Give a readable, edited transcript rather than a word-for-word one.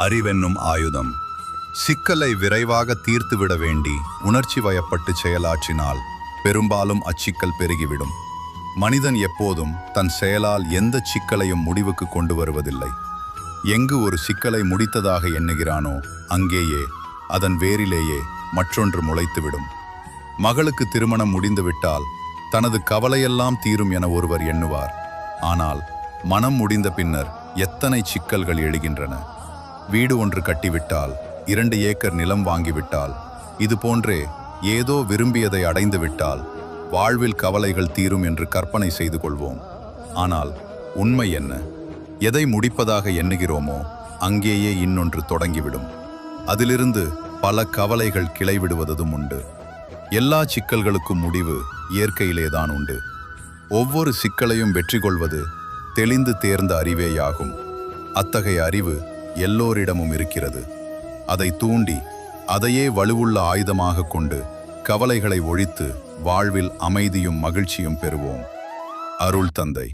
அறிவென்னும் ஆயுதம். சிக்கலை விரைவாக தீர்த்துவிட வேண்டி உணர்ச்சி வயப்பட்டு செயலாற்றினால் பெரும்பாலும் அச்சிக்கல் பெருகிவிடும். மனிதன் எப்போதும் தன் செயலால் எந்த சிக்கலையும் முடிவுக்கு கொண்டு வருவதில்லை. எங்கு ஒரு சிக்கலை முடித்ததாக எண்ணுகிறானோ அங்கேயே அதன் வேரிலேயே மற்றொன்று முளைத்துவிடும். மகளுக்கு திருமணம் முடிந்துவிட்டால் தனது கவலையெல்லாம் தீரும் என ஒருவர் எண்ணுவார். ஆனால் மனம் முடிந்த பின்னர் எத்தனை சிக்கல்கள் எழுகின்றன. வீடு ஒன்று கட்டிவிட்டால், 2 ஏக்கர் நிலம் வாங்கிவிட்டால், இது போன்றே ஏதோ விரும்பியதை அடைந்து விட்டால் வாழ்வில் கவலைகள் தீரும் என்று கற்பனை செய்து கொள்வோம். ஆனால் உண்மை என்ன? எதை முடிப்பதாக எண்ணுகிறோமோ அங்கேயே இன்னொன்று தொடங்கிவிடும். அதிலிருந்து பல கவலைகள் கிளைவிடுவதும் உண்டு. எல்லா சிக்கல்களுக்கும் முடிவு இயற்கையிலேதான் உண்டு. ஒவ்வொரு சிக்கலையும் வெற்றி கொள்வது தெளிந்து தேர்ந்த அறிவேயாகும். அத்தகைய அறிவு எல்லோரிடமும் இருக்கிறது. அதை தூண்டி அதையே வலுவுள்ள ஆயுதமாக கொண்டு கவலைகளை ஒழித்து வாழ்வில் அமைதியும் மகிழ்ச்சியும் பெறுவோம். அருள் தந்தை.